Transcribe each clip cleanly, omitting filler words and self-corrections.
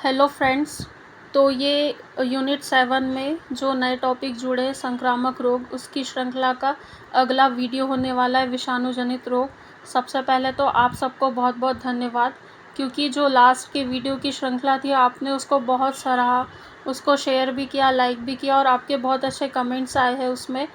Hello friends. तो ये unit 7 में जो नए टॉपिक जुड़े हैं संक्रामक रोग, उसकी श्रृंखला का अगला वीडियो होने वाला है विषाणु जनित रोग। सबसे पहले तो आप सबको बहुत बहुत धन्यवाद, क्योंकि जो लास्ट के वीडियो की श्रृंखला थी आपने उसको बहुत सराहा, उसको शेयर भी किया, लाइक भी किया और आपके बहुत अच्छे कमेंट्स आए हैं उसमें।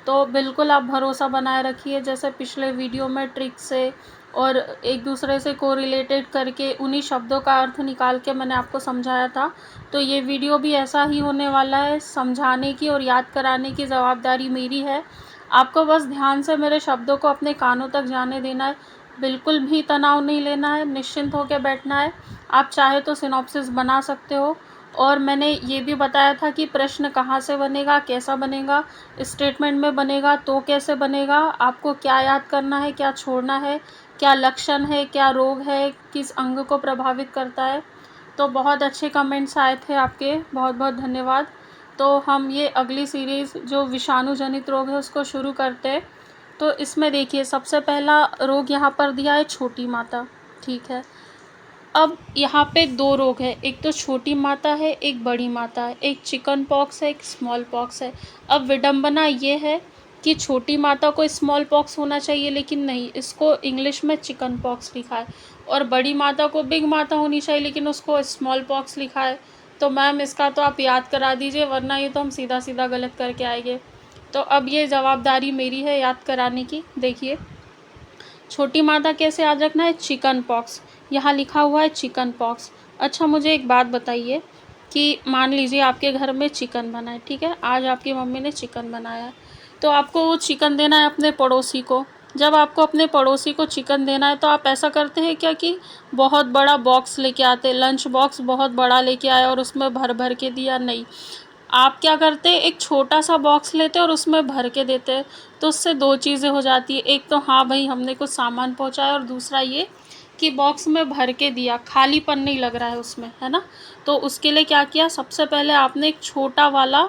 तो बिल्कुल आप भरोसा बनाए रखिए, जैसे पिछले वीडियो में ट्रिक से और एक दूसरे से कोरिलेटेड करके उन्हीं शब्दों का अर्थ निकाल के मैंने आपको समझाया था। तो ये वीडियो भी ऐसा ही होने वाला है, समझाने की और याद कराने की ज़वाबदारी मेरी है। आपको बस ध्यान से मेरे शब्दों को अपने कानों तक जाने देना है, बिल्कुल भी तनाव नहीं लेना है, निश्चिंत होकर बैठना है। आप चाहे तो सिनॉप्सिस बना सकते हो। और मैंने ये भी बताया था कि प्रश्न कहाँ से बनेगा, कैसा बनेगा, स्टेटमेंट में बनेगा तो कैसे बनेगा, आपको क्या याद करना है, क्या छोड़ना है, क्या लक्षण है, क्या रोग है, किस अंग को प्रभावित करता है। तो बहुत अच्छे कमेंट्स आए थे आपके, बहुत बहुत धन्यवाद। तो हम ये अगली सीरीज़ जो विषाणु जनित रोग है उसको शुरू करते हैं। तो इसमें देखिए, सबसे पहला रोग यहाँ पर दिया है छोटी माता, ठीक है। अब यहाँ पे दो रोग है, एक तो छोटी माता है, एक बड़ी माता है, एक चिकन पॉक्स है, एक स्मॉल पॉक्स है। अब विडंबना ये है कि छोटी माता को स्मॉल पॉक्स होना चाहिए, लेकिन नहीं, इसको इंग्लिश में चिकन पॉक्स लिखा है। और बड़ी माता को बिग माता होनी चाहिए, लेकिन उसको स्मॉल पॉक्स लिखा है। तो मैम इसका तो आप याद करा दीजिए, वरना ये तो हम सीधा सीधा गलत करके आएंगे। तो अब ये जवाबदारी मेरी है याद कराने की। देखिए, छोटी माता कैसे याद रखना है, चिकन पॉक्स, यहाँ लिखा हुआ है चिकन पॉक्स। अच्छा, मुझे एक बात बताइए कि मान लीजिए आपके घर में चिकन बना है, ठीक है, आज आपकी मम्मी ने चिकन बनाया है, तो आपको वो चिकन देना है अपने पड़ोसी को। जब आपको अपने पड़ोसी को चिकन देना है तो आप ऐसा करते हैं क्या कि बहुत बड़ा बॉक्स लेके आते, लंच बॉक्स बहुत बड़ा लेके आए और उसमें भर भर के दिया? नहीं, आप क्या करते हैं, एक छोटा सा बॉक्स लेते और उसमें भर के देते हैं। तो उससे दो चीज़ें हो जाती है, एक तो हाँ भाई हमने कुछ सामान पहुंचाया, और दूसरा ये कि बॉक्स में भर के दिया, खालीपन नहीं लग रहा है उसमें, है ना। तो उसके लिए क्या किया, सबसे पहले आपने एक छोटा वाला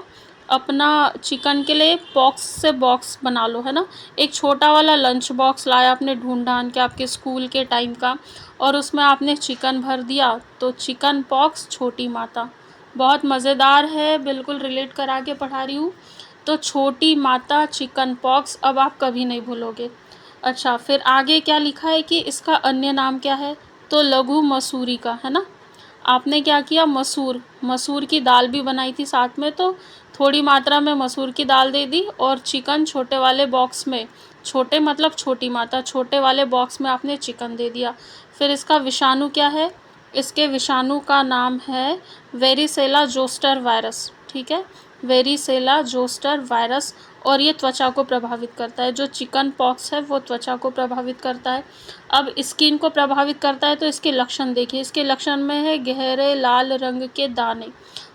अपना चिकन के लिए बॉक्स से बॉक्स बना लो, है ना। एक छोटा वाला लंच बॉक्स लाया आपने ढूंढ ढांड के आपके स्कूल के टाइम का, और उसमें आपने चिकन भर दिया। तो चिकन पॉक्स छोटी माता, बहुत मज़ेदार है, बिल्कुल रिलेट करा के पढ़ा रही हूँ। तो छोटी माता चिकन पॉक्स, अब आप कभी नहीं भूलोगे। अच्छा, फिर आगे क्या लिखा है कि इसका अन्य नाम क्या है, तो लघु मसूरी का, है ना। आपने क्या किया, मसूर की दाल भी बनाई थी साथ में, तो थोड़ी मात्रा में मसूर की दाल दे दी, और चिकन छोटे वाले बॉक्स में, छोटे मतलब छोटी माता, छोटे वाले बॉक्स में आपने चिकन दे दिया। फिर इसका विषाणु क्या है, इसके विषाणु का नाम है वेरिसेला जोस्टर वायरस, ठीक है, वेरिसेला जोस्टर वायरस। और ये त्वचा को प्रभावित करता है, जो चिकन पॉक्स है वो त्वचा को प्रभावित करता है। अब स्किन को प्रभावित करता है, तो इसके लक्षण देखिए, इसके लक्षण में है गहरे लाल रंग के दाने।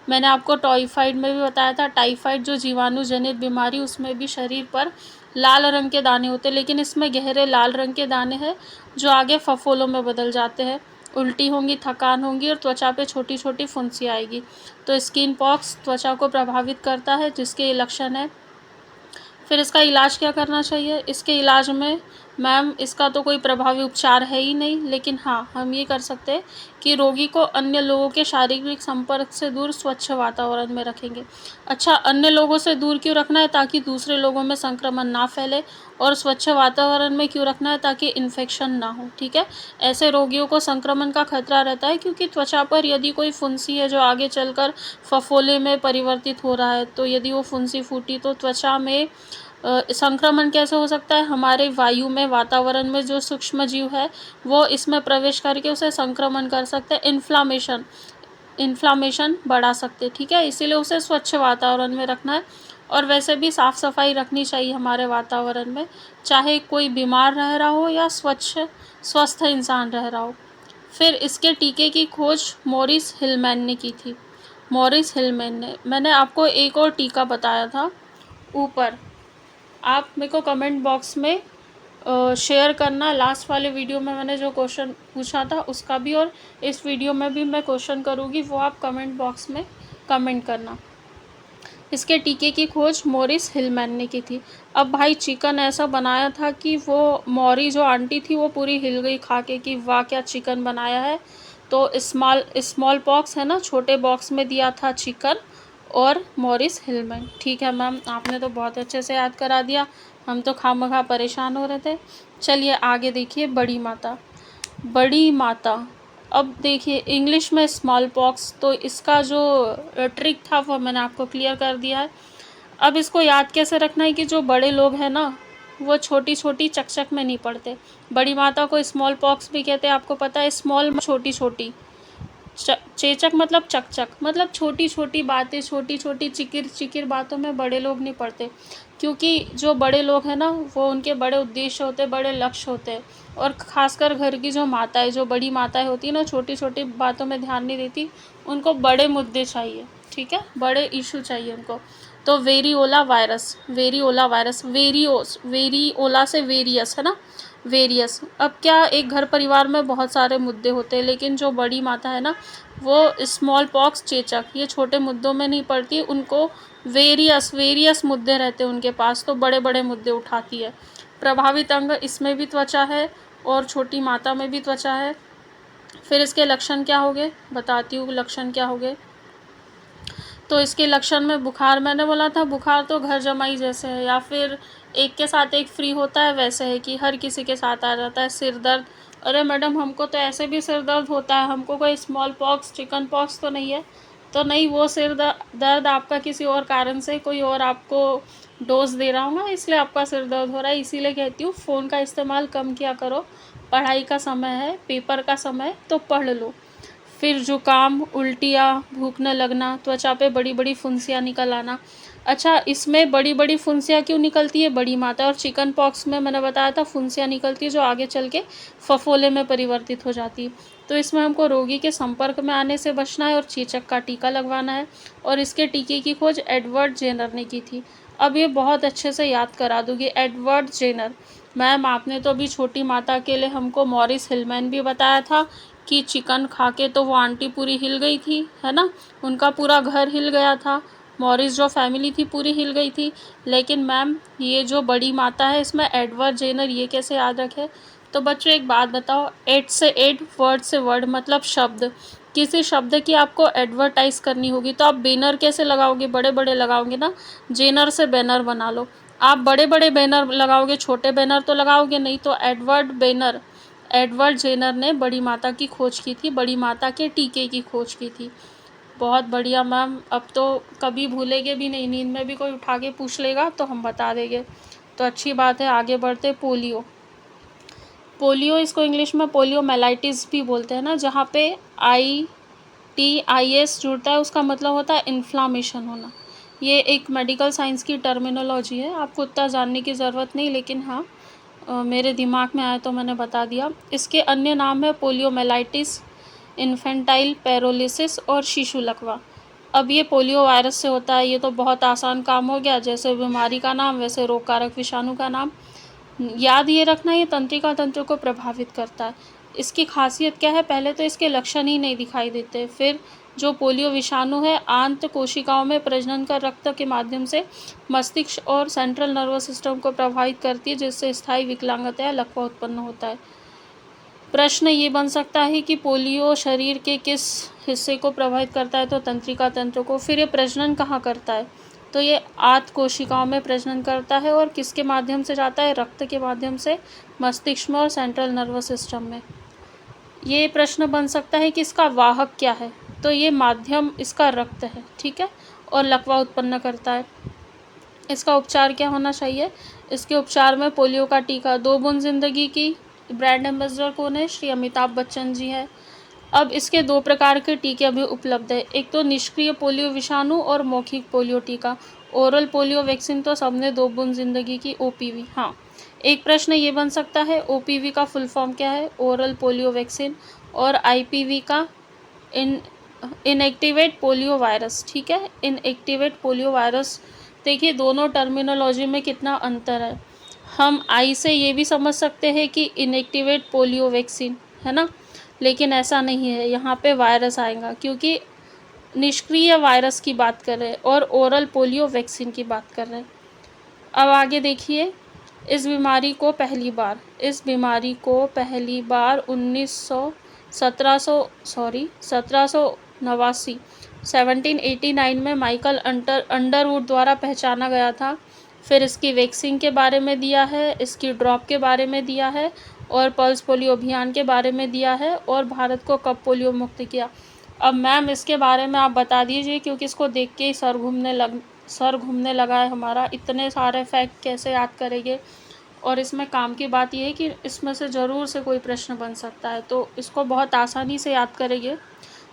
मैंने आपको टाइफाइड में भी बताया था, टाइफाइड जो जीवाणु जनित बीमारी, उसमें भी शरीर पर लाल रंग के दाने होते हैं, लेकिन इसमें गहरे लाल रंग के दाने हैं जो आगे फफोलों में बदल जाते हैं। उल्टी होंगी, थकान होंगी और त्वचा पे छोटी छोटी फुंसी आएगी। तो स्किन पॉक्स त्वचा को प्रभावित करता है, जिसके ये लक्षण है। फिर इसका इलाज क्या करना चाहिए, इसके इलाज में मैम इसका तो कोई प्रभावी उपचार है ही नहीं, लेकिन हाँ हम ये कर सकते हैं कि रोगी को अन्य लोगों के शारीरिक संपर्क से दूर स्वच्छ वातावरण में रखेंगे। अच्छा, अन्य लोगों से दूर क्यों रखना है, ताकि दूसरे लोगों में संक्रमण ना फैले। और स्वच्छ वातावरण में क्यों रखना है, ताकि इन्फेक्शन ना हो, ठीक है। ऐसे रोगियों को संक्रमण का खतरा रहता है, क्योंकि त्वचा पर यदि कोई फुंसी है जो आगे चलकर फफोले में परिवर्तित हो रहा है, तो यदि वो फुंसी फूटी तो त्वचा में संक्रमण कैसे हो सकता है, हमारे वायु में, वातावरण में जो सूक्ष्म जीव है वो इसमें प्रवेश करके उसे संक्रमण कर सकते हैं, इन्फ्लामेशन बढ़ा सकते, ठीक है। इसीलिए उसे स्वच्छ वातावरण में रखना है। और वैसे भी साफ़ सफाई रखनी चाहिए हमारे वातावरण में, चाहे कोई बीमार रह रहा हो या स्वस्थ इंसान रह रहा हो। फिर इसके टीके की खोज मॉरिस हिलमैन ने की थी, मॉरिस हिलमैन ने। मैंने आपको एक और टीका बताया था ऊपर, आप मेरे को कमेंट बॉक्स में शेयर करना। लास्ट वाले वीडियो में मैंने जो क्वेश्चन पूछा था उसका भी, और इस वीडियो में भी मैं क्वेश्चन करूँगी, वो आप कमेंट बॉक्स में कमेंट करना। इसके टीके की खोज मॉरिस हिलमैन ने की थी। अब भाई चिकन ऐसा बनाया था कि वो मॉरी जो आंटी थी वो पूरी हिल गई खा के कि वाह क्या चिकन बनाया है। तो स्मॉल पॉक्स है ना, छोटे बॉक्स में दिया था चिकन और मॉरिस हिलमैन। ठीक है मैम, आपने तो बहुत अच्छे से याद करा दिया, हम तो खामखा परेशान हो रहे थे। चलिए आगे देखिए, बड़ी माता। बड़ी माता, अब देखिए इंग्लिश में स्मॉल पॉक्स, तो इसका जो ट्रिक था वो मैंने आपको क्लियर कर दिया है। अब इसको याद कैसे रखना है कि जो बड़े लोग हैं ना, वो छोटी छोटी चकचक में नहीं पड़ते। बड़ी माता को स्मॉल पॉक्स भी कहते हैं, आपको पता है। स्मॉल छोटी छोटी, चेचक मतलब चकचक, मतलब छोटी छोटी बातें, छोटी छोटी चिकिर चिकिर बातों में बड़े लोग नहीं पड़ते। क्योंकि जो बड़े लोग हैं ना, वो उनके बड़े उद्देश्य होते हैं, बड़े लक्ष्य होते हैं। और ख़ासकर घर की जो माताएं, जो बड़ी माताएं होती है ना, छोटी छोटी बातों में ध्यान नहीं देती, उनको बड़े मुद्दे चाहिए। ठीक है, बड़े इशू चाहिए उनको। तो variola virus, variola virus, variola से वेरियस है ना, वेरियस। अब क्या, एक घर परिवार में बहुत सारे मुद्दे होते हैं, लेकिन जो बड़ी माता है ना, वो स्मॉल पॉक्स, चेचक, ये छोटे मुद्दों में नहीं पड़ती, उनको वेरियस मुद्दे रहते हैं उनके पास, तो बड़े बड़े मुद्दे उठाती है। प्रभावित अंग, इसमें भी त्वचा है और छोटी माता में भी त्वचा है। फिर इसके लक्षण क्या होंगे, बताती हूँ लक्षण क्या होंगे। तो इसके लक्षण में बुखार, मैंने बोला था बुखार तो घर जमाई जैसे है, या फिर एक के साथ एक फ्री होता है वैसे है कि हर किसी के साथ आ जाता है। सिर दर्द, अरे मैडम हमको तो ऐसे भी सिर दर्द होता है, हमको कोई स्मॉल पॉक्स, चिकन पॉक्स तो नहीं है। तो नहीं, वो सिर दर्द आपका किसी और कारण से, कोई और आपको डोज दे रहा होगा, इसलिए आपका सिर दर्द हो रहा है। इसीलिए कहती हूँ फ़ोन का इस्तेमाल कम किया करो, पढ़ाई का समय है, पेपर का समय, तो पढ़ लो। फिर जुकाम, उल्टियाँ, भूख न लगना, त्वचा पे बड़ी बड़ी फुंसियाँ निकल आना। अच्छा, इसमें बड़ी बड़ी फुंसियाँ क्यों निकलती है, बड़ी माता। और चिकन पॉक्स में मैंने बताया था फुंसियाँ निकलती है जो आगे चल के फफोले में परिवर्तित हो जाती है। तो इसमें हमको रोगी के संपर्क में आने से बचना है और चेचक का टीका लगवाना है। और इसके टीके की खोज एडवर्ड जेनर ने की थी। अब ये बहुत अच्छे से याद करा दूँगी, एडवर्ड जेनर। मैम आपने तो अभी छोटी माता के लिए हमको मॉरिस हिलमैन भी बताया था कि चिकन खा के तो वो आंटी पूरी हिल गई थी, है ना, उनका पूरा घर हिल गया था, मॉरिस जो फैमिली थी पूरी हिल गई थी। लेकिन मैम ये जो बड़ी माता है, इसमें एडवर्ड जेनर, ये कैसे याद रखे। तो बच्चों एक बात बताओ, एड से एड, वर्ड से वर्ड, मतलब शब्द, किसी शब्द की आपको एडवर्टाइज करनी होगी तो आप बैनर कैसे लगाओगे, बड़े बड़े लगाओगे ना, जेनर से बैनर बना लो। आप बड़े बड़े बैनर लगाओगे, छोटे बैनर तो लगाओगे नहीं। तो एडवर्ड जेनर ने बड़ी माता की खोज की थी, बड़ी माता के टीके की खोज की थी। बहुत बढ़िया मैम, अब तो कभी भूलेंगे भी नहीं, नींद में भी कोई उठा के पूछ लेगा तो हम बता देंगे। तो अच्छी बात है, आगे बढ़ते। पोलियो, पोलियो इसको इंग्लिश में पोलियोमेलाइटिस भी बोलते हैं ना, जहाँ पे ITIS जुड़ता है, उसका मतलब होता है इन्फ्लामेशन होना। ये एक मेडिकल साइंस की टर्मिनोलॉजी है, आपको उतना जानने की ज़रूरत नहीं, लेकिन हाँ मेरे दिमाग में आया तो मैंने बता दिया। इसके अन्य नाम है पोलियोमेलाइटिस, इन्फेंटाइल पैरोलिसिस और शिशु लकवा। अब ये पोलियो वायरस से होता है, ये तो बहुत आसान काम हो गया, जैसे बीमारी का नाम वैसे रोग कारक विषाणु का नाम। याद ये रखना, ये तंत्रिका तंत्र को प्रभावित करता है। इसकी खासियत क्या है, पहले तो इसके लक्षण ही नहीं दिखाई देते। फिर जो पोलियो विषाणु है, आंत कोशिकाओं में प्रजनन कर रक्त के माध्यम से मस्तिष्क और सेंट्रल नर्वस सिस्टम को प्रभावित करती है, जिससे स्थायी विकलांगता या लकवा उत्पन्न होता है। प्रश्न ये बन सकता है कि पोलियो शरीर के किस हिस्से को प्रभावित करता है, तो तंत्रिका तंत्र को। फिर ये प्रजनन कहाँ करता है, तो ये आंत कोशिकाओं में प्रजनन करता है, और किसके माध्यम से जाता है, रक्त के माध्यम से मस्तिष्क में और सेंट्रल नर्वस सिस्टम में। ये प्रश्न बन सकता है कि इसका वाहक क्या है, तो ये माध्यम इसका रक्त है, ठीक है, और लकवा उत्पन्न करता है। इसका उपचार क्या होना चाहिए, इसके उपचार में पोलियो का टीका, 2 बूंद ज़िंदगी की। ब्रांड एम्बेसडर कौन है, श्री अमिताभ बच्चन जी है। अब इसके 2 प्रकार के टीके अभी उपलब्ध है, एक तो निष्क्रिय पोलियो विषाणु और मौखिक पोलियो टीका। ओरल पोलियो वैक्सीन तो सबने 2 बूंद ज़िंदगी की, OPV। हाँ, एक प्रश्न ये बन सकता है, OPV का फुल फॉर्म क्या है, ओरल पोलियो वैक्सीन, और IPV का इनएक्टिवेट पोलियो वायरस, ठीक है, इनएक्टिवेट पोलियो वायरस। देखिए दोनों टर्मिनोलॉजी में कितना अंतर है। हम आई से ये भी समझ सकते हैं कि इनएक्टिवेट पोलियो वैक्सीन है ना, लेकिन ऐसा नहीं है, यहाँ पे वायरस आएगा, क्योंकि निष्क्रिय वायरस की बात कर रहे हैं और ओरल पोलियो वैक्सीन की बात कर रहे हैं। अब आगे देखिए, इस बीमारी को पहली बार 1900 1789 1789 में माइकल अंडरवुड द्वारा पहचाना गया था। फिर इसकी वैक्सीन के बारे में दिया है, इसकी ड्रॉप के बारे में दिया है और पल्स पोलियो अभियान के बारे में दिया है और भारत को कब पोलियो मुक्त किया। अब मैम इसके बारे में आप बता दीजिए, क्योंकि इसको देख के ही सर घूमने लगा है हमारा। इतने सारे फैक्ट कैसे याद करेंगे। और इसमें काम की बात यह है कि इसमें से ज़रूर से कोई प्रश्न बन सकता है, तो इसको बहुत आसानी से याद करेंगे।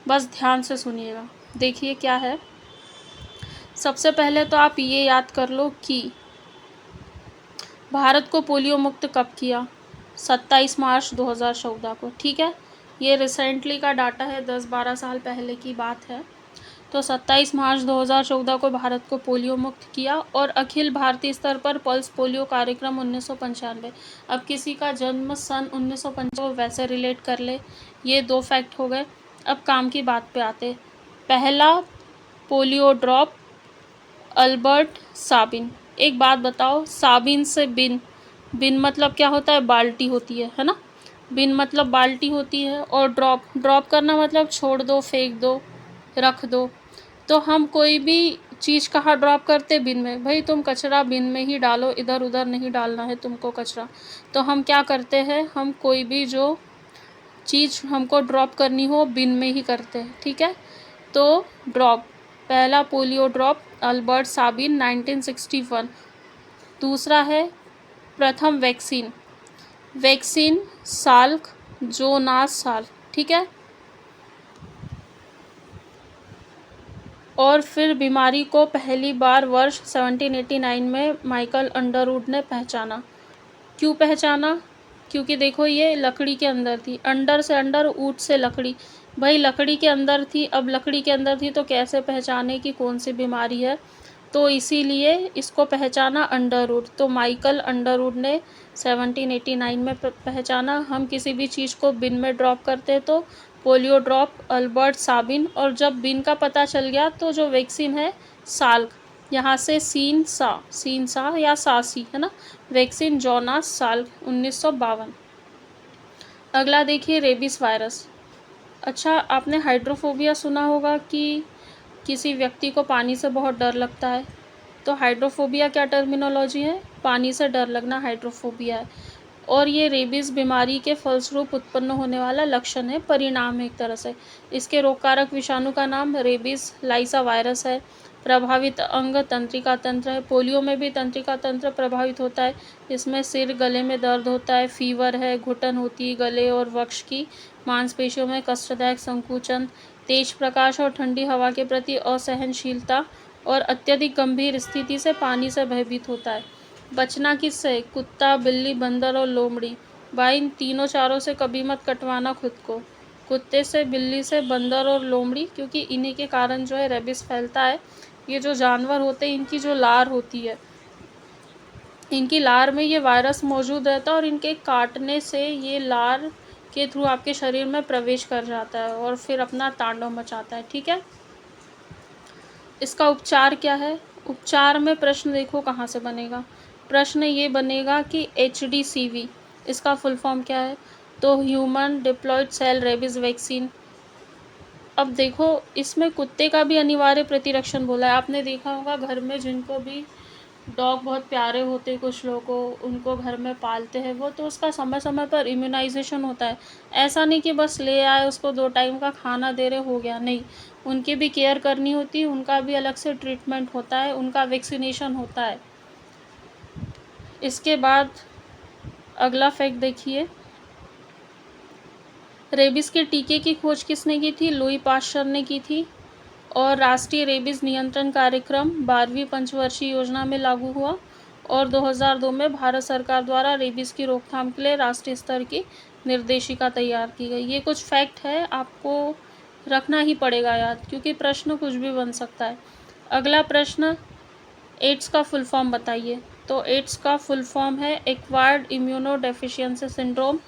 बस ध्यान से सुनिएगा। देखिए क्या है। सबसे पहले तो आप ये याद कर लो कि भारत को पोलियो मुक्त कब किया। 27 मार्च 2014 को। ठीक है, ये रिसेंटली का डाटा है, 10-12 साल पहले की बात है। तो 27 मार्च 2014 को भारत को पोलियो मुक्त किया। और अखिल भारतीय स्तर पर पल्स पोलियो कार्यक्रम 1995। अब किसी का जन्म सन 1995 वैसे रिलेट कर ले। ये 2 फैक्ट हो गए। अब काम की बात पे आते। पहला पोलियो ड्रॉप अल्बर्ट साबिन। एक बात बताओ, साबिन से बिन, बिन मतलब क्या होता है, बाल्टी होती है ना। बिन मतलब बाल्टी होती है। और ड्रॉप करना मतलब छोड़ दो, फेंक दो, रख दो। तो हम कोई भी चीज़ कहाँ ड्रॉप करते, बिन में। भाई तुम कचरा बिन में ही डालो, इधर उधर नहीं डालना है तुमको कचरा। तो हम क्या करते हैं, हम कोई भी जो चीज़ हमको ड्रॉप करनी हो बिन में ही करते हैं। ठीक है, तो ड्रॉप, पहला पोलियो ड्रॉप अल्बर्ट साबिन 1961। दूसरा है प्रथम वैक्सीन साल्क जोनास साल। ठीक है, और फिर बीमारी को पहली बार वर्ष 1789 में माइकल अंडरवुड ने पहचाना। क्यों पहचाना, क्योंकि देखो ये लकड़ी के अंदर थी। अंडर से अंडर, ऊट से लकड़ी। भाई लकड़ी के अंदर थी, अब लकड़ी के अंदर थी तो कैसे पहचाने कि कौन सी बीमारी है। तो इसीलिए इसको पहचाना अंडरवुड। तो माइकल अंडरवुड ने 1789 में पहचाना। हम किसी भी चीज़ को बिन में ड्रॉप करते तो पोलियो ड्रॉप अल्बर्ट साबिन। और जब बिन का पता चल गया तो जो वैक्सीन है साल्क, यहाँ से सीन सा या सासी है ना, वैक्सीन जोनास साल्क 1952। अगला देखिए रेबीज वायरस। अच्छा, आपने हाइड्रोफोबिया सुना होगा कि किसी व्यक्ति को पानी से बहुत डर लगता है। तो हाइड्रोफोबिया क्या टर्मिनोलॉजी है, पानी से डर लगना हाइड्रोफोबिया है। और ये रेबीज़ बीमारी के फलस्वरूप उत्पन्न होने वाला लक्षण है, परिणाम है एक तरह से। इसके रोगकारक विषाणु का नाम रेबीज़ लाइसा वायरस है। प्रभावित अंग तंत्रिका तंत्र है। पोलियो में भी तंत्रिका तंत्र प्रभावित होता है। इसमें सिर गले में दर्द होता है, फीवर है, घुटन होती है गले और वक्ष की मांसपेशियों में, कष्टदायक संकुचन, तेज प्रकाश और ठंडी हवा के प्रति असहनशीलता और अत्यधिक गंभीर स्थिति से पानी से भयभीत होता है। बचना किससे, कुत्ता, बिल्ली, बंदर और लोमड़ी। भाई इन तीनों चारों से कभी मत कटवाना खुद को। कुत्ते से, बिल्ली से, बंदर और लोमड़ी, क्योंकि इन्हीं के कारण जो है रेबीज फैलता है। ये जो जानवर होते हैं इनकी जो लार होती है, इनकी लार में ये वायरस मौजूद रहता है और इनके काटने से ये लार के थ्रू आपके शरीर में प्रवेश कर जाता है और फिर अपना तांडव मचाता है। ठीक है, इसका उपचार क्या है। उपचार में प्रश्न देखो कहाँ से बनेगा। प्रश्न ये बनेगा कि HDCV इसका फुल फॉर्म क्या है। तो human diploid cell rabies vaccine. अब देखो इसमें कुत्ते का भी अनिवार्य प्रतिरक्षण बोला है। आपने देखा होगा घर में जिनको भी डॉग बहुत प्यारे होते हैं, कुछ लोगों को उनको घर में पालते हैं वो, तो उसका समय समय पर इम्यूनाइजेशन होता है। ऐसा नहीं कि बस ले आए उसको 2 टाइम का खाना दे रहे हो गया, नहीं, उनकी भी केयर करनी होती है, उनका भी अलग से ट्रीटमेंट होता है, उनका वैक्सीनेशन होता है। इसके बाद अगला फैक्ट देखिए, रेबीज़ के टीके की खोज किसने की थी, लुई पाश्चर ने की थी। और राष्ट्रीय रेबीज़ नियंत्रण कार्यक्रम 12वीं पंचवर्षीय योजना में लागू हुआ। और 2002 में भारत सरकार द्वारा रेबीज़ की रोकथाम के लिए राष्ट्रीय स्तर की निर्देशिका तैयार की गई। ये कुछ फैक्ट है, आपको रखना ही पड़ेगा याद, क्योंकि प्रश्न कुछ भी बन सकता है। अगला प्रश्न, एड्स का फुल फॉर्म बताइए। तो एड्स का फुल फॉर्म है एक्वायर्ड इम्यूनो डेफिशिएंसी सिंड्रोम।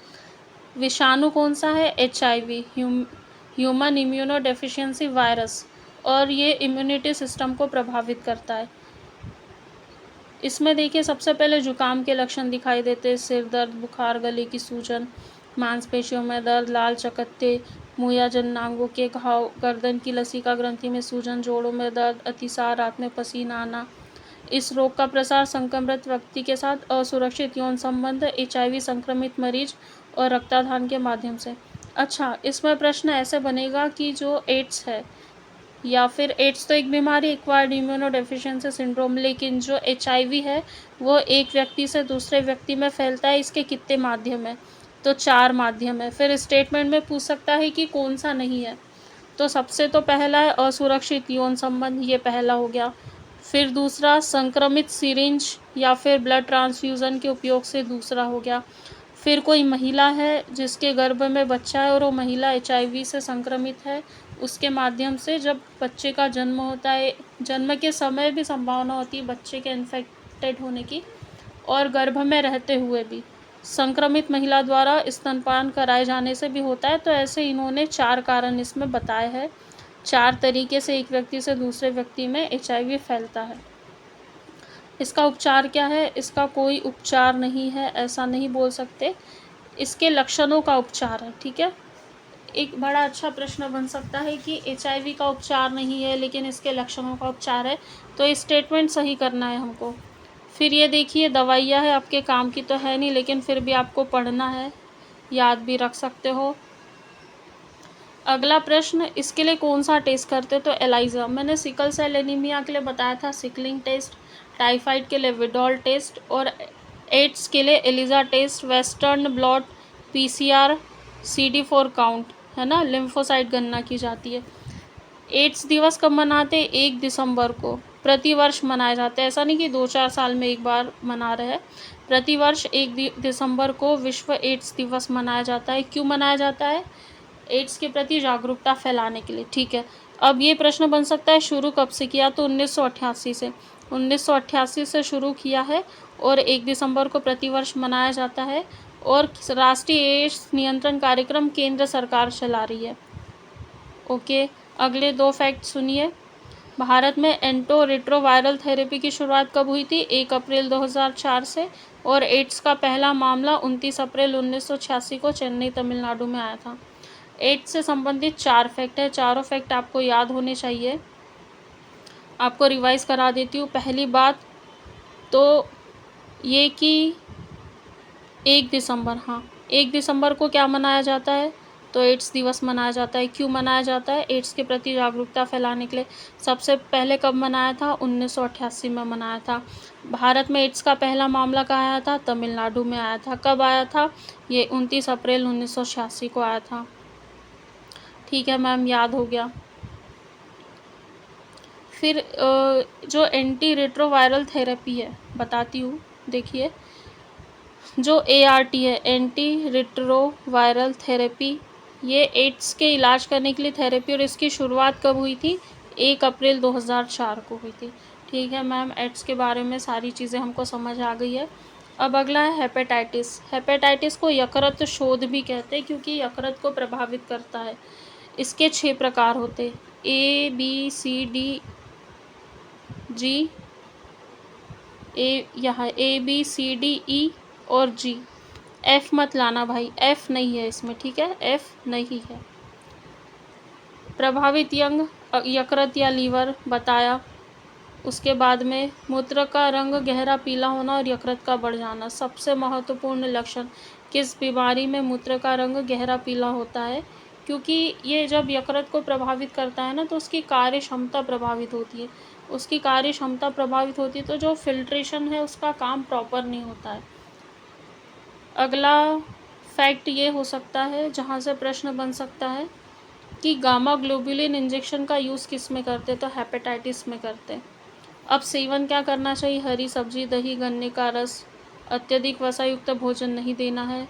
विषाणु कौन सा है, HIV, human immuno deficiency virus. और ये इम्यूनिटी सिस्टम को प्रभावित करता है। इसमें देखिए सबसे पहले जुकाम के लक्षण दिखाई देते हैं, सिर दर्द, बुखार, गले की सूजन। मांसपेशियों में दर्द, लाल चकत्ते, मुंह या जननांगों के घाव, गर्दन की लसिका ग्रंथि में सूजन, जोड़ों में दर्द, अतिसार, रात में पसीना आना। इस रोग का प्रसार संक्रमित व्यक्ति के साथ असुरक्षित यौन संबंध, HIV संक्रमित मरीज और रक्तदान के माध्यम से। अच्छा, इसमें प्रश्न ऐसे बनेगा कि जो एड्स है, या फिर एड्स तो एक बीमारी, एक्वायर्ड इम्यूनोडेफिशिएंसी सिंड्रोम, लेकिन जो HIV है वो एक व्यक्ति से दूसरे व्यक्ति में फैलता है। इसके कितने माध्यम है? तो 4 माध्यम है। फिर स्टेटमेंट में पूछ सकता है कि कौन सा नहीं है। तो सबसे तो पहला है असुरक्षित यौन संबंध, ये पहला हो गया। फिर दूसरा संक्रमित सिरिंज या फिर ब्लड ट्रांसफ्यूज़न के उपयोग से दूसरा हो गया। फिर कोई महिला है जिसके गर्भ में बच्चा है और वो महिला HIV से संक्रमित है, उसके माध्यम से जब बच्चे का जन्म होता है, जन्म के समय भी संभावना होती है बच्चे के इन्फेक्टेड होने की, और गर्भ में रहते हुए भी संक्रमित महिला द्वारा स्तनपान कराए जाने से भी होता है। तो ऐसे इन्होंने 4 कारण इसमें बताए हैं। 4 तरीके से एक व्यक्ति से दूसरे व्यक्ति में HIV फैलता है। इसका उपचार क्या है? इसका कोई उपचार नहीं है, ऐसा नहीं बोल सकते। इसके लक्षणों का उपचार है, ठीक है। एक बड़ा अच्छा प्रश्न बन सकता है कि HIV का उपचार नहीं है लेकिन इसके लक्षणों का उपचार है, तो ये स्टेटमेंट सही करना है हमको। फिर ये देखिए, दवाइयाँ है, आपके काम की तो है नहीं लेकिन फिर भी आपको पढ़ना है, याद भी रख सकते हो। अगला प्रश्न, इसके लिए कौन सा टेस्ट करते? तो एलाइजा। मैंने सिकल सेल एनीमिया के लिए बताया था सिकलिंग टेस्ट, टाइफाइड के लिए विडॉल टेस्ट, और एड्स के लिए ELISA test, western blot, PCR, CD4 count, है ना, लिम्फोसाइट गणना की जाती है। एड्स दिवस कब मनाते? 1 दिसंबर को प्रतिवर्ष मनाया जाता है। ऐसा नहीं कि 2-4 साल में एक बार मना रहे हैं, प्रतिवर्ष 1 दिसंबर को विश्व एड्स दिवस मनाया जाता है। क्यों मनाया जाता है? एड्स के प्रति जागरूकता फैलाने के लिए, ठीक है। अब ये प्रश्न बन सकता है शुरू कब से किया? तो 1988 से। 1988 से शुरू किया है और 1 दिसंबर को प्रतिवर्ष मनाया जाता है, और राष्ट्रीय एड्स नियंत्रण कार्यक्रम केंद्र सरकार चला रही है। ओके, अगले 2 फैक्ट सुनिए। भारत में एंटो रिट्रोवायरल थेरेपी की शुरुआत कब हुई थी? 1 अप्रैल 2004 से, और एड्स का पहला मामला 29 अप्रैल 1986 को चेन्नई, तमिलनाडु में आया था। एड्स से संबंधित 4 फैक्ट है, चारों फैक्ट आपको याद होने चाहिए। आपको रिवाइज करा देती हूँ। पहली बात तो ये कि 1 दिसंबर, हाँ, 1 दिसंबर को क्या मनाया जाता है? तो एड्स दिवस मनाया जाता है। क्यों मनाया जाता है? एड्स के प्रति जागरूकता फैलाने के लिए। सबसे पहले कब मनाया था? 1988 में मनाया था। भारत में एड्स का पहला मामला कहाँ आया था? तमिलनाडु में आया था। कब आया था? ये 29 अप्रैल 1986 को आया था। ठीक है मैम, याद हो गया। फिर जो एंटी रिट्रोवायरल थेरेपी है बताती हूँ, देखिए। जो ART है, एंटी रिट्रोवायरल थेरेपी, ये एड्स के इलाज करने के लिए थेरेपी, और इसकी शुरुआत कब हुई थी? 1 अप्रैल 2004 को हुई थी। ठीक है मैम, एड्स के बारे में सारी चीज़ें हमको समझ आ गई है। अब अगला है हेपेटाइटिस। हेपेटाइटिस को यकृत शोथ भी कहते हैं क्योंकि यकृत को प्रभावित करता है। इसके 6 प्रकार होते हैं, A B C D G, यहाँ ABCDE और G। F मत लाना भाई, F नहीं है इसमें, ठीक है, F नहीं है। प्रभावित यंग यकृत या लीवर बताया। उसके बाद में मूत्र का रंग गहरा पीला होना और यकृत का बढ़ जाना। सबसे महत्वपूर्ण लक्षण, किस बीमारी में मूत्र का रंग गहरा पीला होता है? क्योंकि ये जब यकृत को प्रभावित करता है ना, तो उसकी कार्य क्षमता प्रभावित होती है। उसकी कार्य क्षमता प्रभावित होती है तो जो फिल्ट्रेशन है उसका काम प्रॉपर नहीं होता है। अगला फैक्ट ये हो सकता है जहाँ से प्रश्न बन सकता है कि गामा ग्लोबुलिन इंजेक्शन का यूज़ किस में करते? तो हेपेटाइटिस में करते हैं। अब सेवन क्या करना चाहिए? हरी सब्जी, दही, गन्ने का रस, अत्यधिक वसायुक्त भोजन नहीं देना है।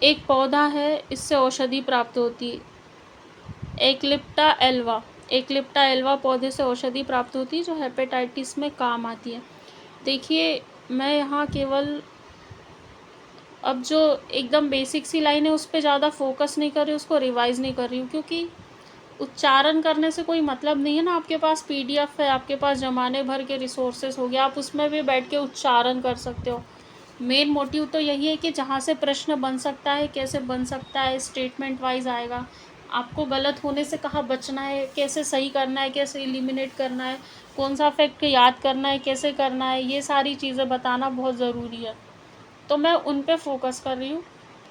एक पौधा है, इससे औषधि प्राप्त होती है, एक्लिप्टा एल्वा। एक्लिप्टा एल्वा पौधे से औषधि प्राप्त होती है जो हेपेटाइटिस में काम आती है। देखिए, मैं यहाँ केवल अब जो एकदम बेसिक सी लाइन है उस पर ज़्यादा फोकस नहीं कर रही, उसको रिवाइज़ नहीं कर रही हूँ, क्योंकि उच्चारण करने से कोई मतलब नहीं है ना। आपके पास PDF है, आपके पास ज़माने भर के रिसोर्सेज हो गए, आप उसमें भी बैठ के उच्चारण कर सकते हो। मेन मोटिव तो यही है कि जहाँ से प्रश्न बन सकता है, कैसे बन सकता है, स्टेटमेंट वाइज आएगा, आपको गलत होने से कहाँ बचना है, कैसे सही करना है, कैसे एलिमिनेट करना है, कौन सा फैक्ट याद करना है, कैसे करना है, ये सारी चीज़ें बताना बहुत ज़रूरी है। तो मैं उन पे फोकस कर रही हूँ।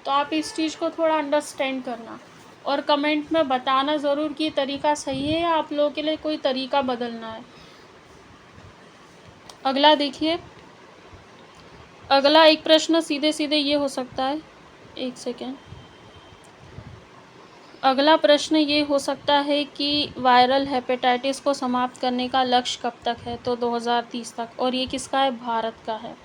तो आप इस चीज़ को थोड़ा अंडरस्टैंड करना और कमेंट में बताना ज़रूर कि ये तरीका सही है या आप लोगों के लिए कोई तरीका बदलना है। अगला देखिए, अगला एक प्रश्न सीधे सीधे ये हो सकता है, एक सेकेंड। अगला प्रश्न ये हो सकता है कि वायरल हेपेटाइटिस को समाप्त करने का लक्ष्य कब तक है? तो 2030 तक। और ये किसका है? भारत का है।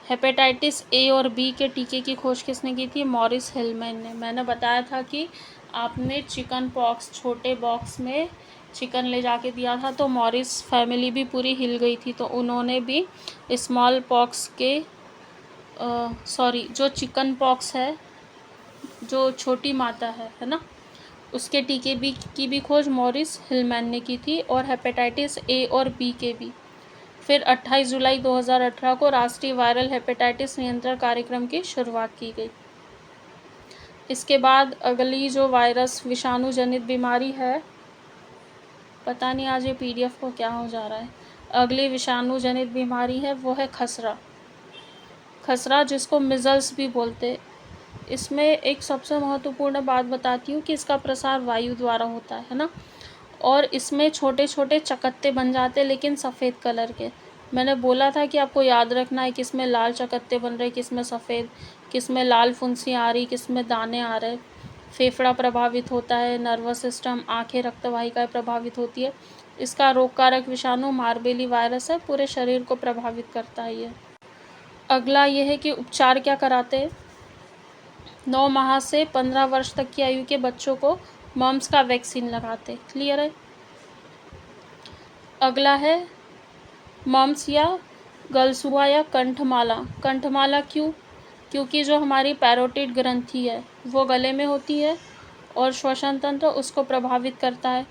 हेपेटाइटिस ए और बी के टीके की खोज किसने की थी? मॉरिस हिलमैन ने। मैंने बताया था कि आपने चिकन पॉक्स छोटे बॉक्स में चिकन ले जाके दिया था तो मॉरिस फैमिली भी पूरी हिल गई थी, तो उन्होंने भी स्मॉल पॉक्स के जो चिकन पॉक्स है, जो छोटी माता है ना, उसके टीके की भी खोज मॉरिस हिलमैन ने की थी, और हेपेटाइटिस ए और बी के भी। फिर 28 जुलाई 2018 को राष्ट्रीय वायरल हेपेटाइटिस नियंत्रण कार्यक्रम की शुरुआत की गई। इसके बाद अगली जो वायरस विषाणु जनित बीमारी है, पता नहीं आज ये PDF को क्या हो जा रहा है। अगली विषाणु जनित बीमारी है वो है खसरा। खसरा जिसको मिजल्स भी बोलते। इसमें एक सबसे महत्वपूर्ण बात बताती हूँ कि इसका प्रसार वायु द्वारा होता है ना, और इसमें छोटे छोटे चकत्ते बन जाते लेकिन सफ़ेद कलर के। मैंने बोला था कि आपको याद रखना है किस में लाल चकत्ते बन रहे, किस में सफ़ेद, किस में लाल फुंसी आ रही, किस में दाने आ रहे। फेफड़ा प्रभावित होता है, नर्वस सिस्टम, आँखें, रक्तवाहिकाएँ प्रभावित होती है। इसका रोगकारक विषाणु मार्बेली वायरस है, पूरे शरीर को प्रभावित करता है ये। अगला ये है कि उपचार क्या कराते हैं। 9 माह से 15 वर्ष तक की आयु के बच्चों को मम्स का वैक्सीन लगाते। क्लियर है। अगला है मम्स या गलसुआ या कंठमाला। कंठमाला क्यों? क्योंकि जो हमारी पैरोटिड ग्रंथि है वो गले में होती है और श्वसन तंत्र उसको प्रभावित करता है।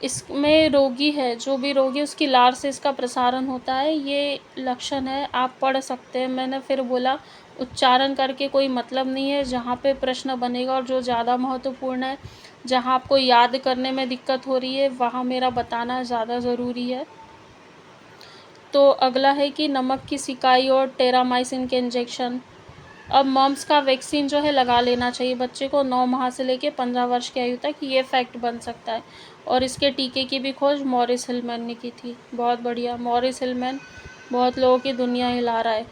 इसमें रोगी है, जो भी रोगी, उसकी लार से इसका प्रसारण होता है। ये लक्षण है, आप पढ़ सकते हैं। मैंने फिर बोला उच्चारण करके कोई मतलब नहीं है, जहाँ पे प्रश्न बनेगा और जो ज़्यादा महत्वपूर्ण है, जहाँ आपको याद करने में दिक्कत हो रही है, वहाँ मेरा बताना ज़्यादा ज़रूरी है। तो अगला है कि नमक की सिकाई और टेरामाइसिन के इंजेक्शन। अब मम्स का वैक्सीन जो है लगा लेना चाहिए बच्चे को 9 माह से लेकर 15 वर्ष की आयु तक, ये फैक्ट बन सकता है। और इसके टीके की भी खोज मॉरिस हिलमैन ने की थी। बहुत बढ़िया, मॉरिस हिलमैन बहुत लोगों की दुनिया हिला रहा है।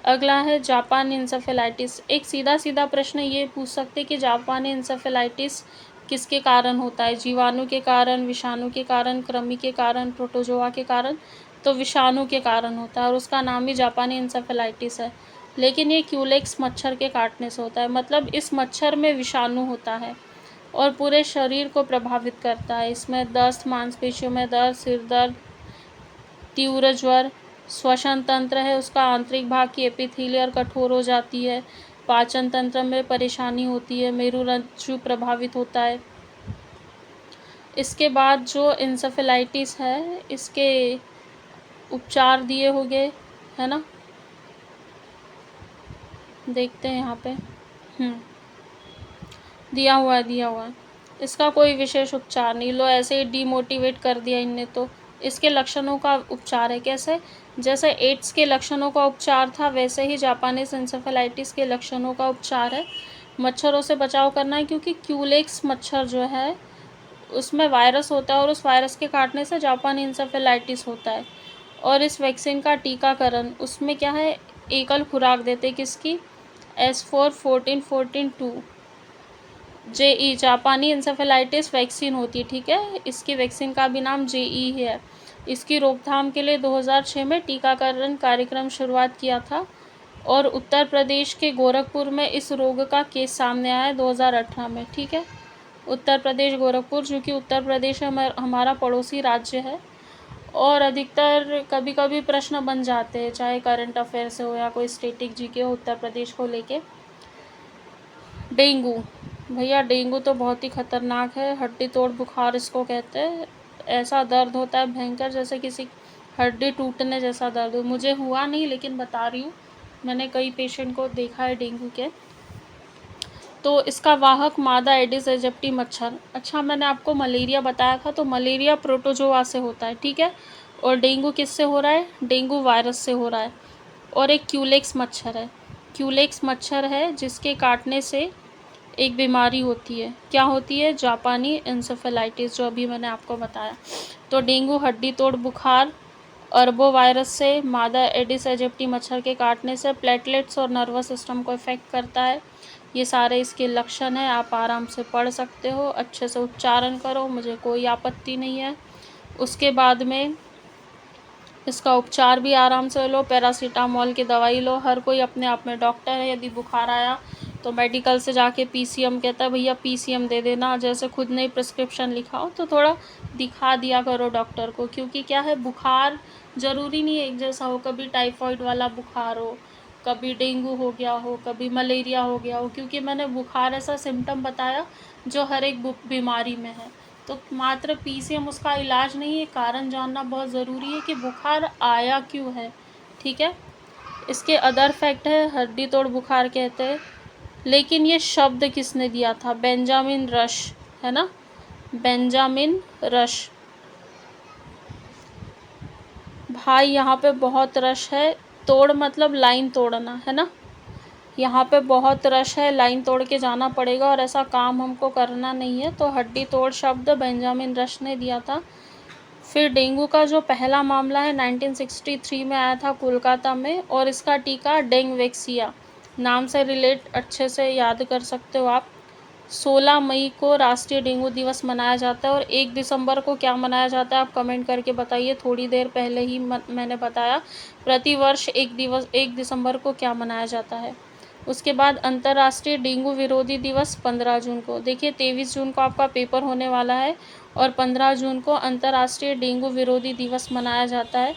अगला है जापानी इंसेफेलाइटिस। एक सीधा सीधा प्रश्न ये पूछ सकते कि जापानी इंसेफेलाइटिस किसके कारण होता है? जीवाणु के कारण, विषाणु के कारण, कृमि के कारण, प्रोटोजोआ के कारण? तो विषाणु के कारण होता है और उसका नाम ही जापानी इंसेफेलाइटिस है। लेकिन ये क्यूलेक्स मच्छर के काटने से होता है, मतलब इस मच्छर में विषाणु होता है और पूरे शरीर को प्रभावित करता है। इसमें दस्त, मांसपेशियों में दर्द, सिर दर्द, तीव्र ज्वर, श्वसन तंत्र है उसका आंतरिक भाग की एपिथेलियल कठोर हो जाती है, पाचन तंत्र में परेशानी होती है, मेरुरज्जु प्रभावित होता है। इसके बाद जो इंसेफेलाइटिस है इसके उपचार दिए हो गए है ना, देखते हैं यहाँ पे दिया हुआ है। इसका कोई विशेष उपचार नहीं, लो ऐसे ही डीमोटिवेट कर दिया इनने। तो इसके लक्षणों का उपचार है कैसे? जैसे एड्स के लक्षणों का उपचार था, वैसे ही जापानीज इंसेफेलाइटिस के लक्षणों का उपचार है। मच्छरों से बचाव करना है, क्योंकि क्यूलेक्स मच्छर जो है उसमें वायरस होता है और उस वायरस के काटने से जापानी इंसेफेलाइटिस होता है। और इस वैक्सीन का टीकाकरण, उसमें क्या है, एकल खुराक देते किसकी? S4 14-14-2 JE, जापानी इंसेफेलाइटिस वैक्सीन होती है। ठीक है, इसकी वैक्सीन का भी नाम JE है। इसकी रोकथाम के लिए 2006 में टीकाकरण कार्यक्रम शुरुआत किया था और उत्तर प्रदेश के गोरखपुर में इस रोग का केस सामने आया 2018 में। ठीक है, उत्तर प्रदेश गोरखपुर, जो कि उत्तर प्रदेश हमारा पड़ोसी राज्य है और अधिकतर कभी कभी प्रश्न बन जाते हैं, चाहे करंट अफेयर से हो या कोई स्टैटिक जीके हो उत्तर प्रदेश को लेके। डेंगू, भैया डेंगू तो बहुत ही खतरनाक है, हड्डी तोड़ बुखार इसको कहते हैं। ऐसा दर्द होता है भयंकर, जैसे किसी हड्डी टूटने जैसा दर्द हो। मुझे हुआ नहीं लेकिन बता रही हूँ, मैंने कई पेशेंट को देखा है डेंगू के। तो इसका वाहक मादा एडिस एजिप्टी मच्छर। अच्छा, मैंने आपको मलेरिया बताया था, तो मलेरिया प्रोटोजोआ से होता है, ठीक है। और डेंगू किससे हो रहा है? डेंगू वायरस से हो रहा है। और एक क्यूलेक्स मच्छर है। क्यूलेक्स मच्छर है जिसके काटने से एक बीमारी होती है। क्या होती है? जापानी इंसेफेलाइटिस, जो अभी मैंने आपको बताया। तो डेंगू हड्डी तोड़ बुखार अरबो वायरस से, मादा एडिस एजिप्टी मच्छर के काटने से प्लेटलेट्स और नर्वस सिस्टम को इफेक्ट करता है। ये सारे इसके लक्षण हैं, आप आराम से पढ़ सकते हो, अच्छे से उच्चारण करो, मुझे कोई आपत्ति नहीं है। उसके बाद में इसका उपचार भी आराम से लो, पैरासीटामोल की दवाई लो। हर कोई अपने आप में डॉक्टर है। यदि बुखार आया तो मेडिकल से जाके पीसीएम कहता है भैया पीसीएम दे देना, जैसे खुद ने प्रिस्क्रिप्शन लिखा हो तो थोड़ा दिखा दिया करो डॉक्टर को। क्योंकि क्या है, बुखार ज़रूरी नहीं है एक जैसा हो, कभी टाइफाइड वाला बुखार हो, कभी डेंगू हो गया हो, कभी मलेरिया हो गया हो। क्योंकि मैंने बुखार ऐसा सिम्टम बताया जो हर एक बीमारी में है। तो मात्र पीसीएम उसका इलाज नहीं है, कारण जानना बहुत ज़रूरी है कि बुखार आया क्यों है, ठीक है। इसके अदर फैक्ट है, हड्डी तोड़ बुखार कहते हैं। लेकिन ये शब्द किसने दिया था? बेंजामिन रश, है ना, बेंजामिन रश। भाई यहाँ पे बहुत रश है, तोड़ मतलब लाइन तोड़ना, है ना। यहाँ पे बहुत रश है, लाइन तोड़ के जाना पड़ेगा और ऐसा काम हमको करना नहीं है। तो हड्डी तोड़ शब्द बेंजामिन रश ने दिया था। फिर डेंगू का जो पहला मामला है 1963 में आया था कोलकाता में, और इसका टीका डेंगवेक्सिया नाम से रिलेट अच्छे से याद कर सकते हो आप। 16 मई को राष्ट्रीय डेंगू दिवस मनाया जाता है। और 1 दिसंबर को क्या मनाया जाता है, आप कमेंट करके बताइए। थोड़ी देर पहले ही मैंने बताया प्रतिवर्ष 1 दिसंबर को क्या मनाया जाता है। उसके बाद अंतर्राष्ट्रीय डेंगू विरोधी दिवस 15 जून को। देखिए 23 जून को आपका पेपर होने वाला है और 15 जून को अंतर्राष्ट्रीय डेंगू विरोधी दिवस मनाया जाता है,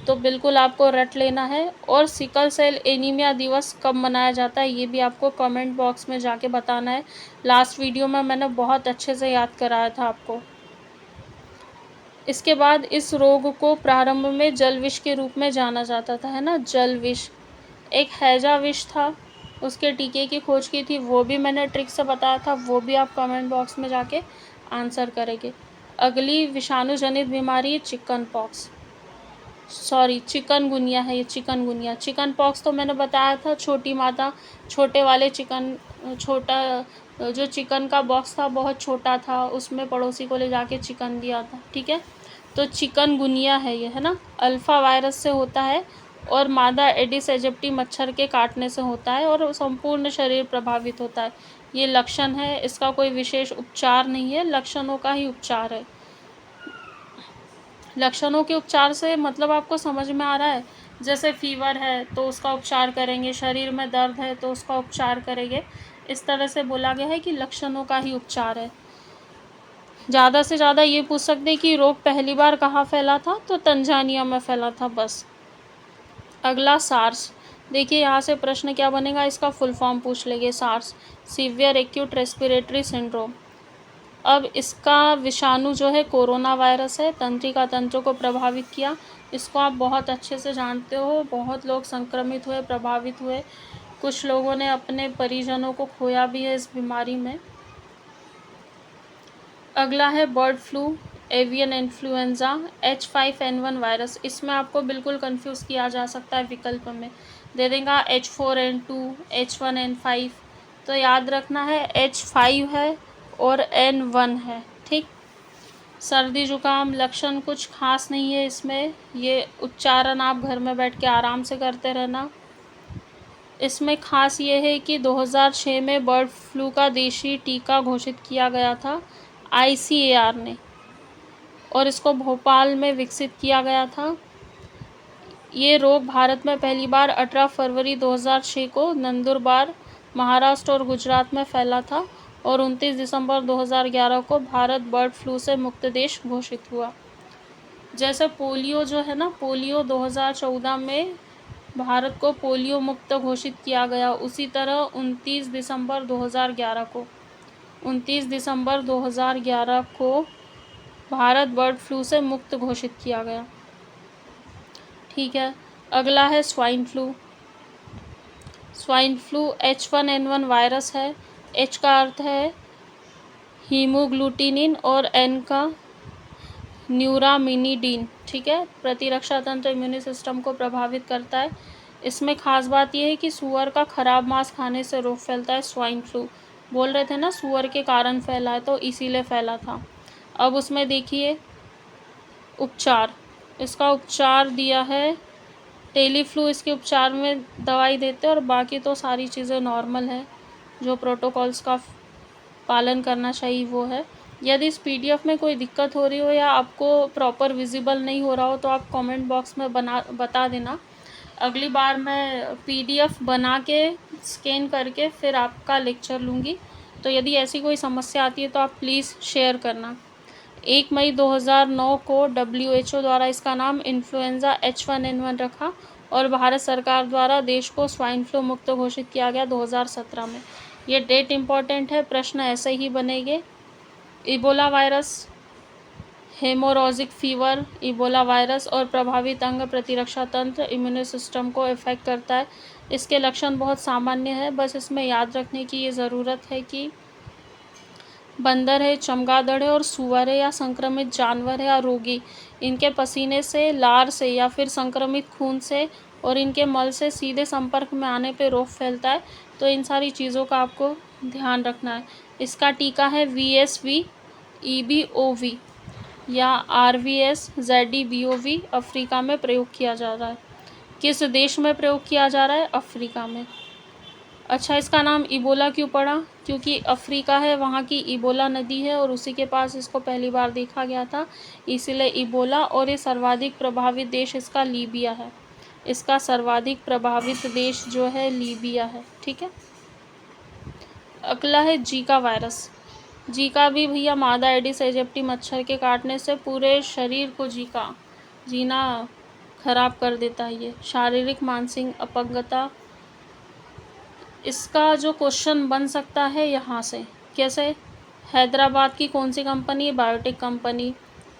तो बिल्कुल आपको रट लेना है। और सिकल सेल एनीमिया दिवस कब मनाया जाता है ये भी आपको कमेंट बॉक्स में जाके बताना है। लास्ट वीडियो में मैंने बहुत अच्छे से याद कराया था आपको। इसके बाद इस रोग को प्रारंभ में जल विष के रूप में जाना जाता था, है ना, जल विष। एक हैजा विष था, उसके टीके की खोज की थी, वो भी मैंने ट्रिक से बताया था, वो भी आप कमेंट बॉक्स में जाके आंसर करेंगे। अगली विषाणु जनित बीमारी है चिकन पॉक्स, सॉरी चिकनगुनिया है ये, चिकनगुनिया। चिकन पॉक्स तो मैंने बताया था, छोटी माता, छोटे वाले चिकन, छोटा जो चिकन का बॉक्स था बहुत छोटा था, उसमें पड़ोसी को ले जाके चिकन दिया था, ठीक है। तो चिकनगुनिया है ये, है ना, अल्फ़ा वायरस से होता है और मादा एडिस एजिप्टी मच्छर के काटने से होता है और संपूर्ण शरीर प्रभावित होता है। ये लक्षण है, इसका कोई विशेष उपचार नहीं है, लक्षणों का ही उपचार है। लक्षणों के उपचार से मतलब आपको समझ में आ रहा है? जैसे फीवर है तो उसका उपचार करेंगे, शरीर में दर्द है तो उसका उपचार करेंगे। इस तरह से बोला गया है कि लक्षणों का ही उपचार है। ज़्यादा से ज़्यादा ये पूछ सकते हैं कि रोग पहली बार कहाँ फैला था, तो तंजानिया में फैला था, बस। अगला सार्स। देखिए यहाँ से प्रश्न क्या बनेगा, इसका फुल फॉर्म पूछ लेंगे। SARS severe acute respiratory syndrome. अब इसका विषाणु जो है कोरोना वायरस है, तंत्रिका तंत्र को प्रभावित किया। इसको आप बहुत अच्छे से जानते हो, बहुत लोग संक्रमित हुए, प्रभावित हुए, कुछ लोगों ने अपने परिजनों को खोया भी है इस बीमारी में। अगला है bird flu, avian influenza, H5N1 virus. इसमें आपको बिल्कुल कंफ्यूज किया जा सकता है, विकल्प में दे देगा H4N2, H1N5, तो याद रखना है H5 है और N1 है, ठीक। सर्दी जुकाम, लक्षण कुछ खास नहीं है इसमें, ये उच्चारण आप घर में बैठ के आराम से करते रहना। इसमें खास ये है कि 2006 में बर्ड फ्लू का देशी टीका घोषित किया गया था ICAR ने, और इसको भोपाल में विकसित किया गया था। ये रोग भारत में पहली बार 18 फरवरी 2006 को नंदुरबार, महाराष्ट्र और गुजरात में फैला था और 29 दिसंबर 2011 को भारत बर्ड फ्लू से मुक्त देश घोषित हुआ। जैसे पोलियो जो है ना, पोलियो 2014 में भारत को पोलियो मुक्त घोषित किया गया, उसी तरह 29 दिसंबर 2011 को भारत बर्ड फ्लू से मुक्त घोषित किया गया, ठीक है। अगला है swine flu. Swine flu H1N1 virus है। H का अर्थ है हीमोग्लूटिनिन और N का न्यूरामिनिडीन। ठीक है, प्रतिरक्षा तंत्र इम्यून सिस्टम को प्रभावित करता है। इसमें खास बात यह है कि सूअर का खराब मांस खाने से रोग फैलता है। स्वाइन फ्लू बोल रहे थे ना, सूअर के कारण फैला है, तो इसीलिए फैला था। अब उसमें देखिए उपचार, इसका उपचार दिया है टेलीफ्लू। इसके उपचार में दवाई देते हैं और बाकी तो सारी चीज़ें नॉर्मल है, जो प्रोटोकॉल्स का पालन करना चाहिए वो है। यदि इस PDF में कोई दिक्कत हो रही हो या आपको प्रॉपर विजिबल नहीं हो रहा हो तो आप कमेंट बॉक्स में बता देना। अगली बार मैं PDF बना के स्कैन करके फिर आपका लेक्चर लूँगी। तो यदि ऐसी कोई समस्या आती है तो आप प्लीज़ शेयर करना। 1 मई 2009 को WHO द्वारा इसका नाम इन्फ्लुएंजा H1N1 रखा और भारत सरकार द्वारा देश को स्वाइन फ्लू मुक्त घोषित किया गया 2017 में। ये डेट इम्पॉर्टेंट है, प्रश्न ऐसे ही बनेंगे। Ebola virus, hemorrhagic fever, Ebola virus और प्रभावित अंग प्रतिरक्षा तंत्र इम्यून सिस्टम को इफेक्ट करता है। इसके लक्षण बहुत सामान्य है, बस इसमें याद रखने की ये ज़रूरत है कि बंदर है, चमगादड़ है और सूअर है या संक्रमित जानवर है या रोगी, इनके पसीने से, लार से या फिर संक्रमित खून से और इनके मल से सीधे संपर्क में आने पे रोग फैलता है। तो इन सारी चीज़ों का आपको ध्यान रखना है। इसका टीका है VSV EBOV या RVS ZEBOV। अफ्रीका में प्रयोग किया जा रहा है। किस देश में प्रयोग किया जा रहा है? अफ्रीका में। अच्छा, इसका नाम इबोला क्यों पड़ा? क्योंकि अफ्रीका है, वहाँ की इबोला नदी है और उसी के पास इसको पहली बार देखा गया था, इसीलिए इबोला। और ये सर्वाधिक प्रभावित देश इसका लीबिया है। इसका सर्वाधिक प्रभावित देश जो है लीबिया है। ठीक है, अगला है जीका वायरस। जीका भी भैया मादा एडिस एजिप्टी मच्छर के काटने से पूरे शरीर को जीना खराब कर देता है। ये शारीरिक मानसिक अपंगता, इसका जो क्वेश्चन बन सकता है यहाँ से, कैसे? हैदराबाद की कौन सी कंपनी? बायोटेक कंपनी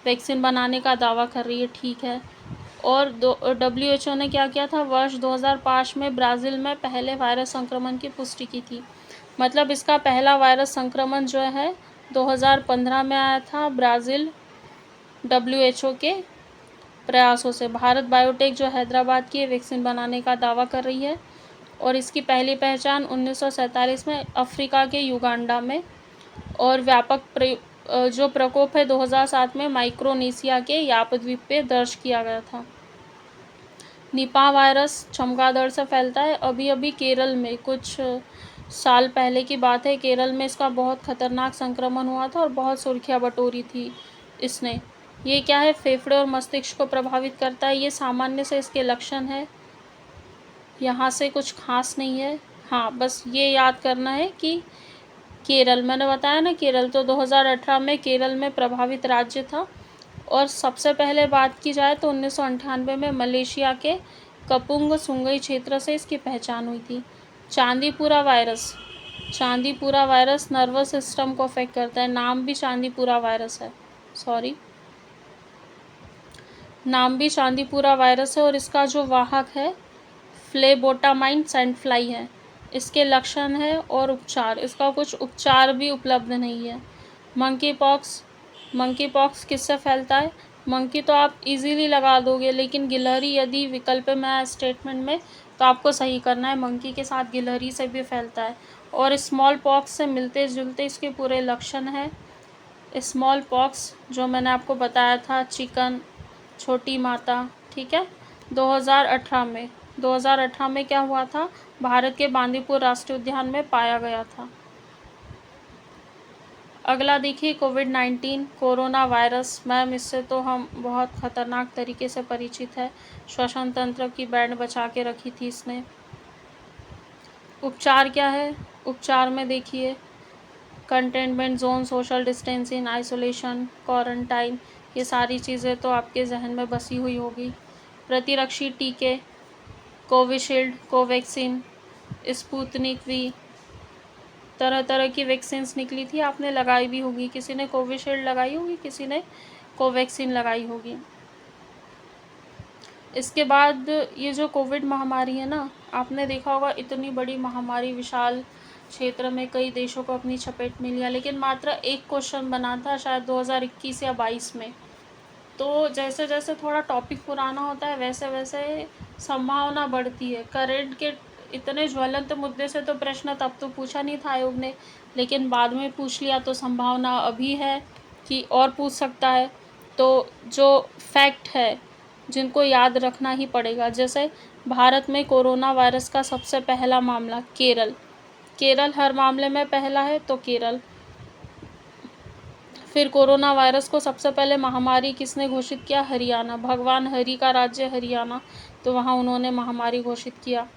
वैक्सीन बनाने का दावा कर रही है। ठीक है, और WHO ने क्या किया था? वर्ष 2005 में ब्राज़ील में पहले वायरस संक्रमण की पुष्टि की थी। मतलब इसका पहला वायरस संक्रमण जो है 2015 में आया था ब्राज़ील WHO के प्रयासों से। भारत बायोटेक जो हैदराबाद की वैक्सीन बनाने का दावा कर रही है और इसकी पहली पहचान 1947 में अफ्रीका के युगांडा में और व्यापक जो प्रकोप है 2007 में माइक्रोनेशिया के याप द्वीप पे दर्ज किया गया था। निपाह वायरस चमगादड़ से फैलता है। अभी केरल में कुछ साल पहले की बात है, केरल में इसका बहुत खतरनाक संक्रमण हुआ था और बहुत सुर्खियाँ बटोरी थी इसने। ये क्या है? फेफड़े और मस्तिष्क को प्रभावित करता है। ये सामान्य से इसके लक्षण है, यहाँ से कुछ खास नहीं है। हाँ, बस ये याद करना है कि केरल, मैंने बताया ना केरल, तो 2018 में केरल में प्रभावित राज्य था। और सबसे पहले बात की जाए तो 1998 में मलेशिया के कपुंग सुंगई क्षेत्र से इसकी पहचान हुई थी। चांदीपुरा वायरस नर्वस सिस्टम को अफेक्ट करता है। नाम भी चांदीपुरा वायरस है, नाम भी चांदीपुरा वायरस है और इसका जो वाहक है फ्लेबोटामाइन सैंडफ्लाई है। इसके लक्षण है और उपचार, इसका कुछ उपचार भी उपलब्ध नहीं है। मंकी पॉक्स किससे फैलता है? मंकी तो आप इजीली लगा दोगे, लेकिन गिलहरी यदि विकल्प में है स्टेटमेंट में तो आपको सही करना है। मंकी के साथ गिलहरी से भी फैलता है और स्मॉल पॉक्स से मिलते जुलते इसके पूरे लक्षण हैं। स्मॉल पॉक्स जो मैंने आपको बताया था, चिकन, छोटी माता। ठीक है, 2018 में क्या हुआ था? भारत के बांदीपुर राष्ट्रीय उद्यान में पाया गया था। अगला देखिए कोविड-19 कोरोना वायरस। मैम इससे तो हम बहुत ख़तरनाक तरीके से परिचित है। श्वसन तंत्र की बैंड बचा के रखी थी इसने। उपचार क्या है? उपचार में देखिए containment zone, social distancing, isolation, quarantine, ये सारी चीज़ें तो आपके जहन में बसी हुई होगी। प्रतिरक्षी टीके कोविशील्ड, कोवैक्सीन, स्पुतनिक वी, तरह तरह की वैक्सीन्स निकली थी, आपने लगाई भी होगी। किसी ने कोविशील्ड लगाई होगी, किसी ने कोवैक्सीन लगाई होगी। इसके बाद ये जो कोविड महामारी है ना, आपने देखा होगा इतनी बड़ी महामारी विशाल क्षेत्र में कई देशों को अपनी चपेट में लिया, लेकिन मात्र एक क्वेश्चन बना था शायद 2021 या 22 में। तो जैसे जैसे थोड़ा टॉपिक पुराना होता है वैसे वैसे संभावना बढ़ती है। करंट के इतने ज्वलंत मुद्दे से तो प्रश्न तब तो पूछा नहीं था आयोग ने, लेकिन बाद में पूछ लिया, तो संभावना अभी है कि और पूछ सकता है। तो जो फैक्ट है जिनको याद रखना ही पड़ेगा, जैसे भारत में कोरोना वायरस का सबसे पहला मामला केरल हर मामले में पहला है, तो केरल। फिर कोरोना वायरस को सबसे पहले महामारी किसने घोषित किया? हरियाणा, भगवान हरि का राज्य हरियाणा, तो वहाँ उन्होंने महामारी घोषित किया।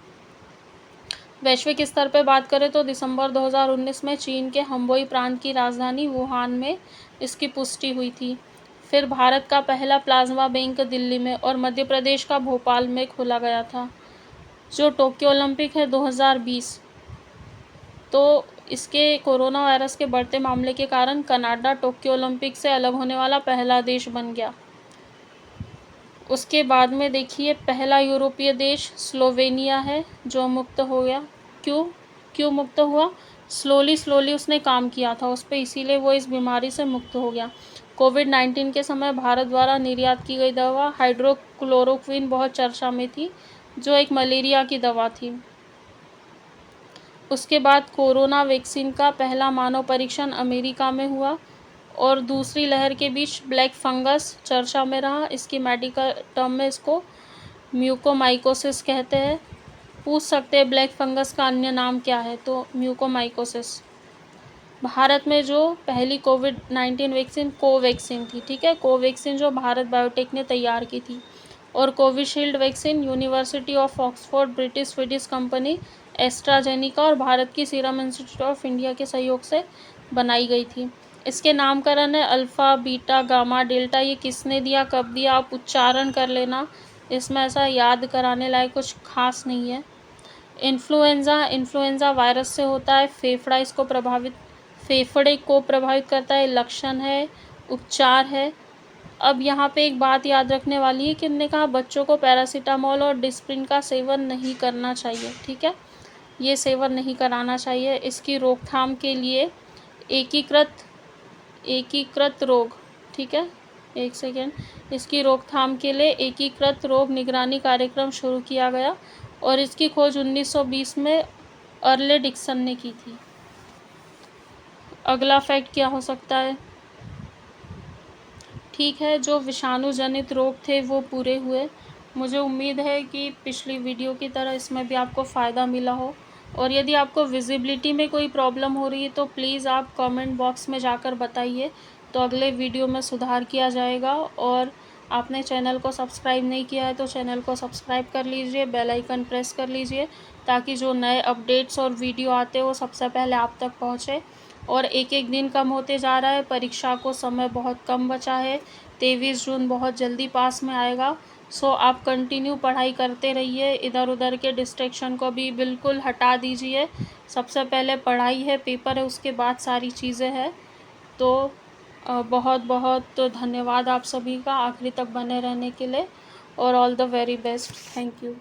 वैश्विक स्तर पर बात करें तो दिसंबर 2019 में चीन के हम्बोई प्रांत की राजधानी वुहान में इसकी पुष्टि हुई थी। फिर भारत का पहला प्लाज्मा बैंक दिल्ली में और मध्य प्रदेश का भोपाल में खोला गया था। जो टोक्यो ओलंपिक है 2020, तो इसके कोरोना वायरस के बढ़ते मामले के कारण कनाडा टोक्यो ओलंपिक से अलग होने वाला पहला देश बन गया। उसके बाद में देखिए, पहला यूरोपीय देश स्लोवेनिया है जो मुक्त हो गया। क्यों मुक्त हुआ? स्लोली उसने काम किया था उस पर, इसीलिए वो इस बीमारी से मुक्त हो गया। कोविड-19 के समय भारत द्वारा निर्यात की गई दवा हाइड्रोक्लोरोक्विन बहुत चर्चा में थी, जो एक मलेरिया की दवा थी। उसके बाद कोरोना वैक्सीन का पहला मानव परीक्षण अमेरिका में हुआ और दूसरी लहर के बीच ब्लैक फंगस चर्चा में रहा। इसकी मेडिकल टर्म में इसको म्यूकोमाइकोसिस कहते हैं। पूछ सकते हैं ब्लैक फंगस का अन्य नाम क्या है, तो म्यूकोमाइकोसिस। भारत में जो पहली कोविड-19 वैक्सीन कोवैक्सीन थी, ठीक है, कोवैक्सीन जो भारत बायोटेक ने तैयार की थी, और Covishield vaccine university of Oxford, British Swedish company AstraZeneca और भारत की सीरम इंस्टीट्यूट ऑफ इंडिया के सहयोग से बनाई गई थी। इसके नामकरण है अल्फ़ा, बीटा, गामा, डेल्टा। ये किसने दिया, कब दिया, आप उच्चारण कर लेना, इसमें ऐसा याद कराने लायक कुछ खास नहीं है। इन्फ्लुएंजा वायरस से होता है, फेफड़े को प्रभावित करता है। लक्षण है, उपचार है। अब यहाँ पे एक बात याद रखने वाली है कि इन्होंने कहा बच्चों को पैरासीटामोल और डिस्प्रिन का सेवन नहीं करना चाहिए, ठीक है, ये सेवन नहीं कराना चाहिए। इसकी रोकथाम के लिए एकीकृत रोग, ठीक है, एक सेकेंड, इसकी रोकथाम के लिए एकीकृत रोग निगरानी कार्यक्रम शुरू किया गया और इसकी खोज 1920 में अर्ले डिक्सन ने की थी। अगला फैक्ट क्या हो सकता है? ठीक है, जो विषाणु जनित रोग थे वो पूरे हुए। मुझे उम्मीद है कि पिछली वीडियो की तरह इसमें भी आपको फ़ायदा मिला हो, और यदि आपको विजिबिलिटी में कोई प्रॉब्लम हो रही है तो प्लीज़ आप कमेंट बॉक्स में जाकर बताइए, तो अगले वीडियो में सुधार किया जाएगा। और आपने चैनल को सब्सक्राइब नहीं किया है तो चैनल को सब्सक्राइब कर लीजिए, बेल आइकन प्रेस कर लीजिए, ताकि जो नए अपडेट्स और वीडियो आते हैं वो सबसे पहले आप तक पहुँचे। और एक एक दिन कम होते जा रहा है, परीक्षा को समय बहुत कम बचा है, 23 जून बहुत जल्दी पास में आएगा। सो आप कंटिन्यू पढ़ाई करते रहिए, इधर उधर के डिस्ट्रैक्शन को भी बिल्कुल हटा दीजिए। सबसे पहले पढ़ाई है, पेपर है, उसके बाद सारी चीज़ें हैं। तो बहुत बहुत धन्यवाद आप सभी का आखिरी तक बने रहने के लिए, और all the very best. Thank you.